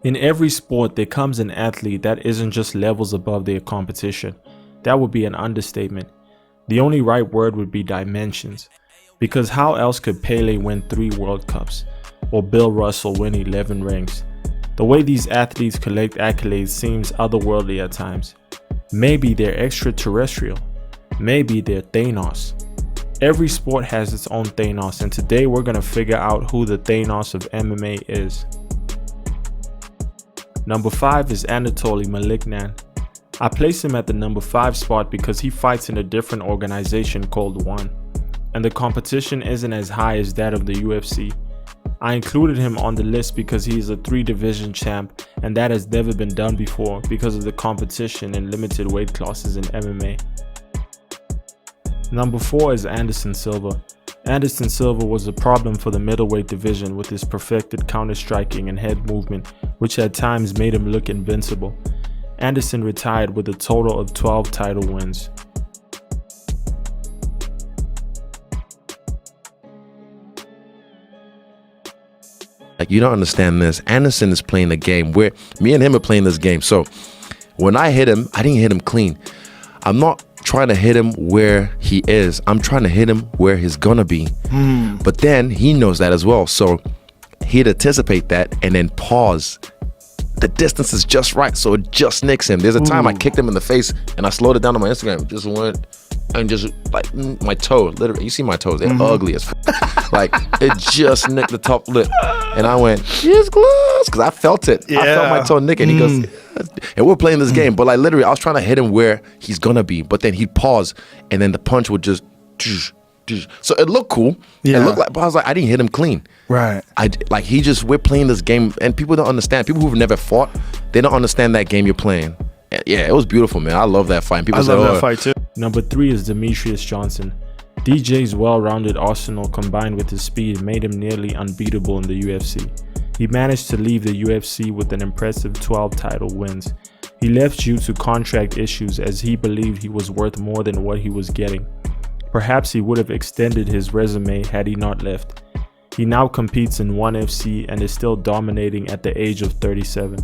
In every sport, there comes an athlete that isn't just levels above their competition. That would be an understatement. The only right word would be dimensions. Because how else could Pele win 3 World Cups? Or Bill Russell win 11 rings? The way these athletes collect accolades seems otherworldly at times. Maybe they're extraterrestrial. Maybe they're Thanos. Every sport has its own Thanos, and today we're gonna figure out who the Thanos of MMA is. Number 5 is Anatoly Maliknan. I place him at the number 5 spot because he fights in a different organization called ONE, and the competition isn't as high as that of the UFC. I included him on the list because he is a 3-division champ, and that has never been done before because of the competition in limited weight classes in MMA. Number 4 is Anderson Silva. Anderson Silva was a problem for the middleweight division with his perfected counter-striking and head movement, which at times made him look invincible. Anderson retired with a total of 12 title wins. Like, you don't understand this. Anderson is playing the game where me and him are playing this game. So when I hit him, I didn't hit him clean. I'm not trying to hit him where he is. I'm trying to hit him where he's gonna be. But then he knows that as well. So he'd anticipate that and then pause. The distance is just right, so it just nicks him. There's a time I kicked him in the face and I slowed it down on my Instagram. Just went and just like my toe, literally. You see my toes? They're ugly as like it just nicked the top lip, and I went, "Here's gloves," because I felt it. I felt my toe nick, and he goes, and we're playing this game, but like literally, I was trying to hit him where he's gonna be, but then he'd pause, and then the punch would just. So it looked cool. It looked like, but I was like, I didn't hit him clean. Right. We're playing this game, and people don't understand. People who've never fought, they don't understand that game you're playing. Yeah, it was beautiful, man. I love that fight. And people I love that fight too. Number 3 is Demetrius Johnson. DJ's well-rounded arsenal combined with his speed made him nearly unbeatable in the UFC. He managed to leave the UFC with an impressive 12 title wins. He left due to contract issues as he believed he was worth more than what he was getting. Perhaps he would have extended his resume had he not left. He now competes in ONE FC and is still dominating at the age of 37.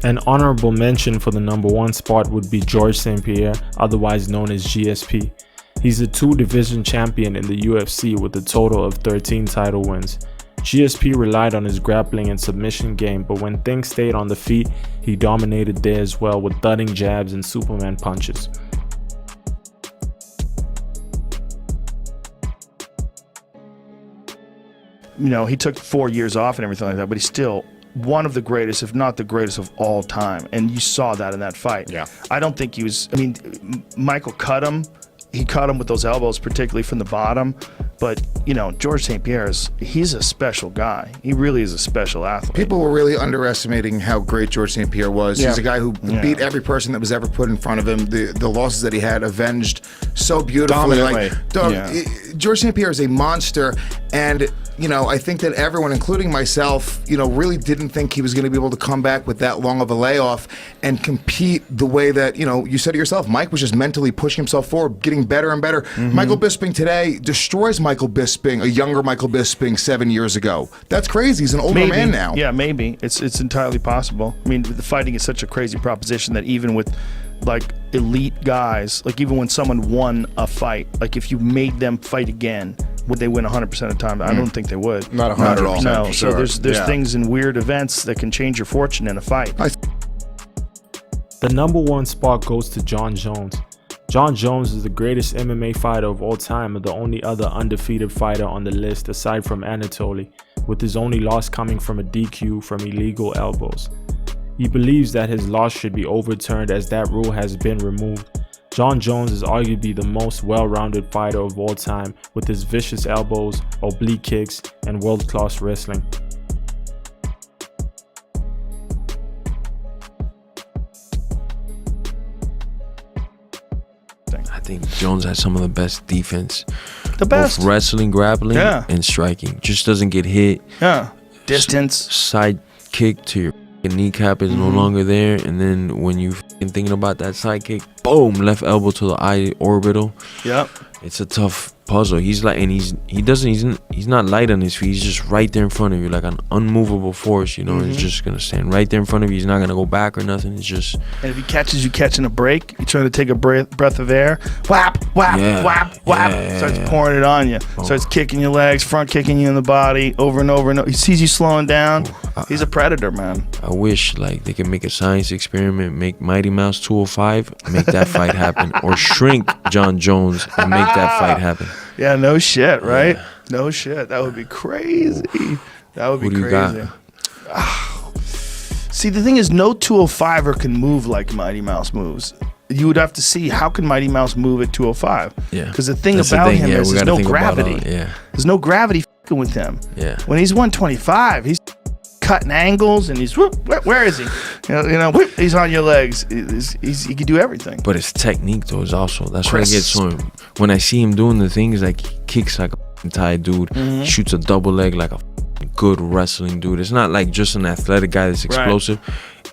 An honorable mention for the number 1 spot would be Georges St-Pierre, otherwise known as GSP. He's a 2-division champion in the UFC with a total of 13 title wins. GSP relied on his grappling and submission game, but when things stayed on the feet, he dominated there as well with thudding jabs and Superman punches. You know, he took 4 years off and everything like that, but he's still one of the greatest, if not the greatest of all time. And you saw that in that fight. Yeah. I don't think he was, I mean, Michael cut him. He cut him with those elbows, particularly from the bottom. But, you know, Georges St-Pierre, he's a special guy. He really is a special athlete. People were really underestimating how great Georges St-Pierre was. Yeah. He's a guy who beat every person that was ever put in front of him. The losses that he had avenged so beautifully. Dominantly. Georges St-Pierre is a monster, and you know, I think that everyone, including myself, you know, really didn't think he was going to be able to come back with that long of a layoff and compete the way that, you know, you said it yourself, Mike was just mentally pushing himself forward, getting better and better. Michael Bisping today destroys Michael Bisping, a younger Michael Bisping 7 years ago. That's crazy. He's an older man now. Yeah, maybe. It's entirely possible. I mean, the fighting is such a crazy proposition that even with like elite guys, like even when someone won a fight, like if you made them fight again, would they win 100% of the time? I don't think they would. Not 100%. No. For So sure. there's things in weird events that can change your fortune in a fight. The number 1 spot goes to Jon Jones. Jon Jones is the greatest MMA fighter of all time and the only other undefeated fighter on the list aside from Anatoly, with his only loss coming from a DQ from illegal elbows. He believes that his loss should be overturned as that rule has been removed. Jon Jones is arguably the most well-rounded fighter of all time with his vicious elbows, oblique kicks, and world-class wrestling. I think Jones has some of the best defense. The best. Both wrestling, grappling, Yeah. and striking. Just doesn't get hit. Yeah. Distance. Side kick to your kneecap is no longer there, and then when you thinking about that side kick, boom, left elbow to the eye orbital. Yep. it's a tough puzzle. He's like, and he's not light on his feet. He's just right there in front of you, like an unmovable force. You know, he's just gonna stand right there in front of you. He's not gonna go back or nothing. It's just. And if he catches you catching a break, you trying to take a breath of air, whap, whap, whap, whap, starts pouring it on you. Starts kicking your legs, front kicking you in the body, over and over and over. He sees you slowing down. He's a predator, man. I wish like they could make a science experiment, make Mighty Mouse 205, make that fight happen, or shrink John Jones and make that fight happen. Yeah, no shit, right? Yeah. No shit. That would be crazy. That would be Who do you crazy. See, the thing is, no 205er can move like Mighty Mouse moves. You would have to see how can Mighty Mouse move at 205. Yeah. Because the thing about him is there's no gravity. There's no gravity fucking with him. Yeah. When he's 125, he's cutting angles and he's where is he? You know, he's on your legs. He can do everything. But his technique though is also that's what I get so when I see him doing the things like he kicks like a Thai dude, shoots a double leg like a good wrestling dude. It's not like just an athletic guy that's explosive.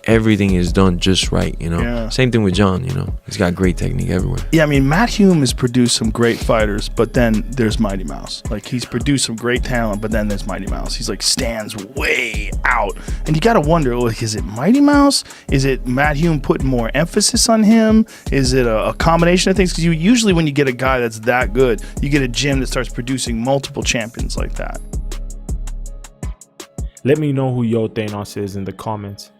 Everything is done just right, you know. Yeah. Same thing with John, you know. He's got great technique everywhere. Yeah, I mean, Matt Hume has produced some great fighters, but then there's Mighty Mouse. Like, he's produced some great talent, but then there's Mighty Mouse. He's like stands way out. And you got to wonder, like, is it Mighty Mouse? Is it Matt Hume putting more emphasis on him? Is it a combination of things? Because usually when you get a guy that's that good, you get a gym that starts producing multiple champions like that. Let me know who your Thanos is in the comments.